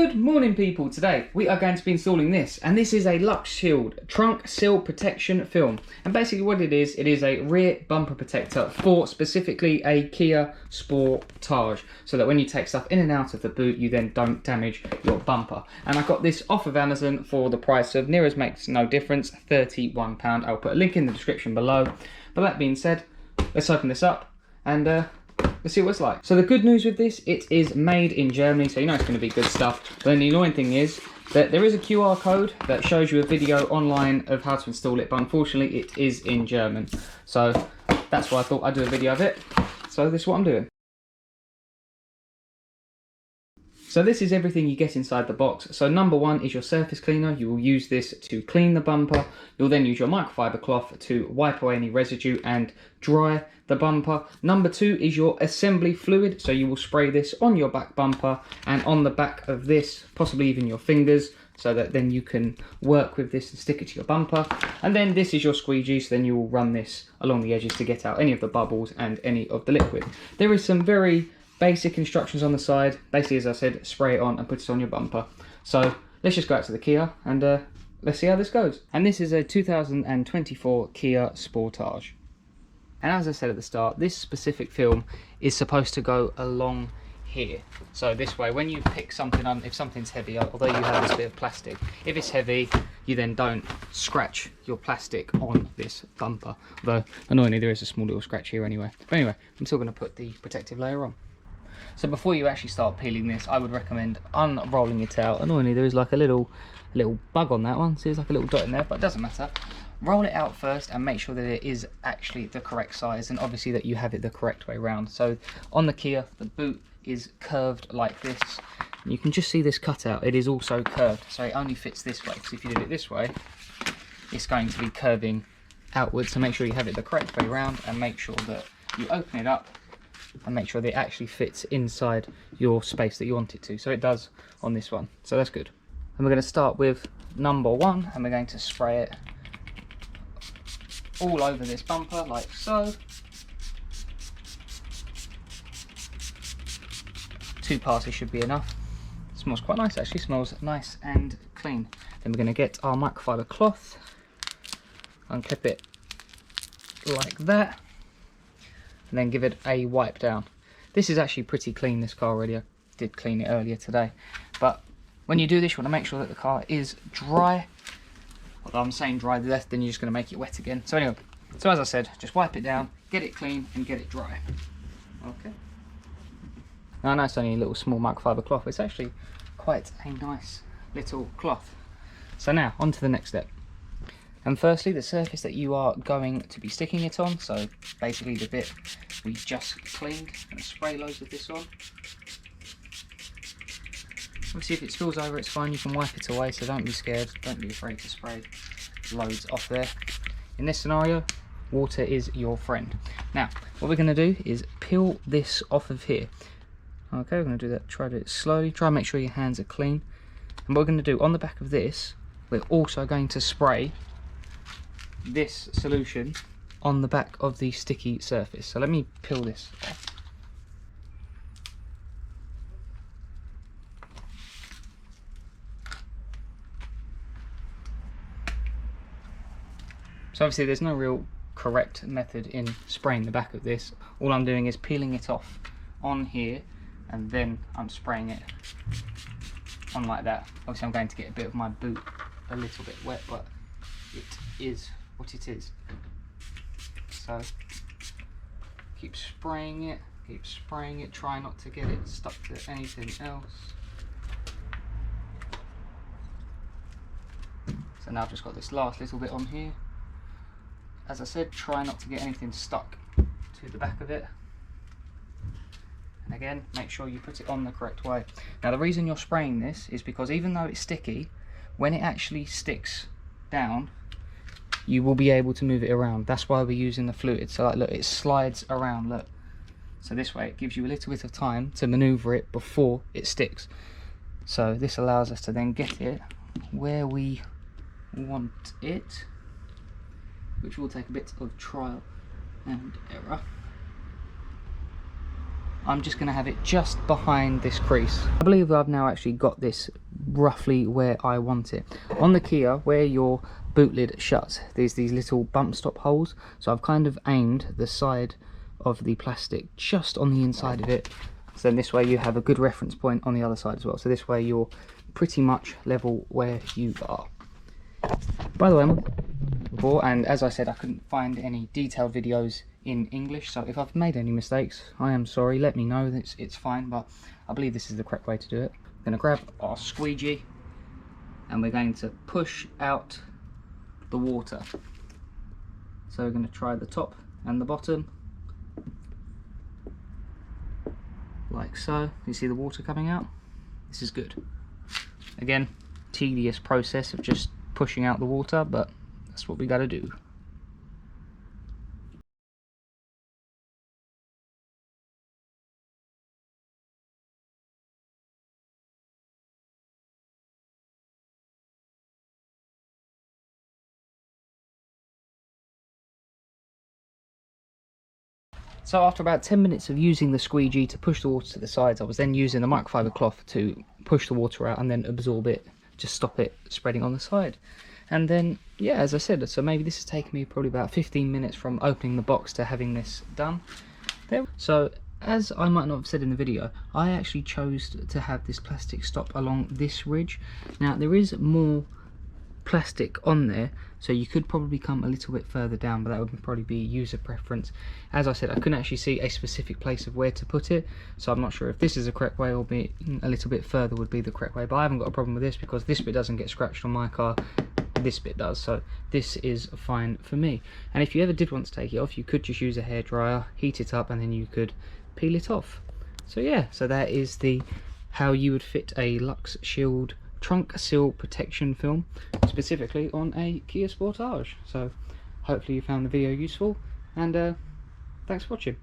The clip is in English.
Good morning people, today we are going to be installing this, and this is a Luxshield trunk sill protection film. And basically what it is a rear bumper protector for specifically a Kia Sportage, so that when you take stuff in and out of the boot you then don't damage your bumper. And I got this off of Amazon for the price of, near as makes no difference, £31. I'll put a link in the description below. But that being said, let's open this up and let's see what it's like. So the good news with this, it is made in Germany, so you know it's going to be good stuff. But then the annoying thing is that there is a QR code that shows you a video online of how to install it, but unfortunately it is in German. So that's why I thought I'd do a video of it. So this is what I'm doing. So this is everything you get inside the box. So number one is your surface cleaner. You will use this to clean the bumper. You'll then use your microfiber cloth to wipe away any residue and dry the bumper. Number two is your assembly fluid. So you will spray this on your back bumper and on the back of this, possibly even your fingers, so that then you can work with this and stick it to your bumper. And then this is your squeegee, so then you will run this along the edges to get out any of the bubbles and any of the liquid. There is some very basic instructions on the side. Basically, as I said, spray it on and put it on your bumper. So let's just go out to the Kia and let's see how this goes. And this is a 2024 Kia Sportage. And as I said at the start, this specific film is supposed to go along here. So this way, when you pick something on, if something's heavy, although you have this bit of plastic, if it's heavy, you then don't scratch your plastic on this bumper. Although, annoyingly, there is a small little scratch here anyway. But anyway, I'm still going to put the protective layer on. So before you actually start peeling this, I would recommend unrolling it out. Annoyingly, there is like a little bug on that one. See, there's like a little dot in there, but it doesn't matter. Roll it out first and make sure that it is actually the correct size, and obviously that you have it the correct way around. So on the Kia, the boot is curved like this. And you can just see this cutout. It is also curved, so it only fits this way. Because if you did it this way, it's going to be curving outwards. So make sure you have it the correct way around, and make sure that you open it up and make sure that it actually fits inside your space that you want it to. So it does on this one, so that's good. And we're going to start with number one, and we're going to spray it all over this bumper like so. 2 passes should be enough. It smells quite nice actually, smells nice and clean. Then we're going to get our microfiber cloth, unclip it like that, and then give it a wipe down. This is actually pretty clean, this car already. I did clean it earlier today. But when you do this, you want to make sure that the car is dry. Although I'm saying dry, then you're just going to make it wet again. So anyway, so as I said, just wipe it down, get it clean and get it dry. Okay. Now I know it's only a little small microfiber cloth, it's actually quite a nice little cloth. So now, on to the next step. And firstly, the surface that you are going to be sticking it on, so basically the bit we just cleaned, and spray loads of this on. Obviously if it spills over, it's fine, you can wipe it away, so don't be scared, don't be afraid to spray loads off there. In this scenario, water is your friend. Now, what we're going to do is peel this off of here. Okay, we're going to do that, try to do it slowly, try and make sure your hands are clean. And what we're going to do, on the back of this, we're also going to spray this solution on the back of the sticky surface. So let me peel this off. So obviously there's no real correct method in spraying the back of this. All I'm doing is peeling it off on here, and then I'm spraying it on like that. Obviously I'm going to get a bit of my boot a little bit wet, but it is what it is. So keep spraying it, try not to get it stuck to anything else. So now I've just got this last little bit on here. As I said, try not to get anything stuck to the back of it. And again, make sure you put it on the correct way. Now the reason you're spraying this is because even though it's sticky, when it actually sticks down, you will be able to move it around. That's why we're using the fluid. So like, look, it slides around, look. So this way it gives you a little bit of time to maneuver it before it sticks. So this allows us to then get it where we want it, which will take a bit of trial and error. I'm just going to have it just behind this crease. I believe I've now actually got this roughly where I want it. On the Kia, where your boot lid shuts, there's these little bump stop holes, so I've kind of aimed the side of the plastic just on the inside of it, so then this way you have a good reference point on the other side as well, so this way you're pretty much level where you are. By the way, before, and as I said, I couldn't find any detailed videos in English, so if I've made any mistakes, I am sorry. Let me know. It's fine, but I believe this is the correct way to do it. I'm going to grab our squeegee and we're going to push out the water. So we're going to try the top and the bottom, like so. You see the water coming out? This is good. Again, tedious process of just pushing out the water, but that's what we got to do. So after about 10 minutes of using the squeegee to push the water to the sides, I was then using the microfiber cloth to push the water out and then absorb it, just stop it spreading on the side. And then, yeah, as I said, so maybe this has taken me probably about 15 minutes from opening the box to having this done. So, as I might not have said in the video, I actually chose to have this plastic stop along this ridge. Now, there is more plastic on there, so you could probably come a little bit further down, but that would probably be user preference. As I said, I couldn't actually see a specific place of where to put it, so I'm not sure if this is the correct way or be a little bit further would be the correct way, but I haven't got a problem with this because this bit doesn't get scratched on my car, this bit does, so this is fine for me. And if you ever did want to take it off, you could just use a hairdryer, heat it up, and then you could peel it off. So yeah, so that is the how you would fit a Luxshield trunk seal protection film, specifically on a Kia Sportage. So hopefully you found the video useful, and thanks for watching.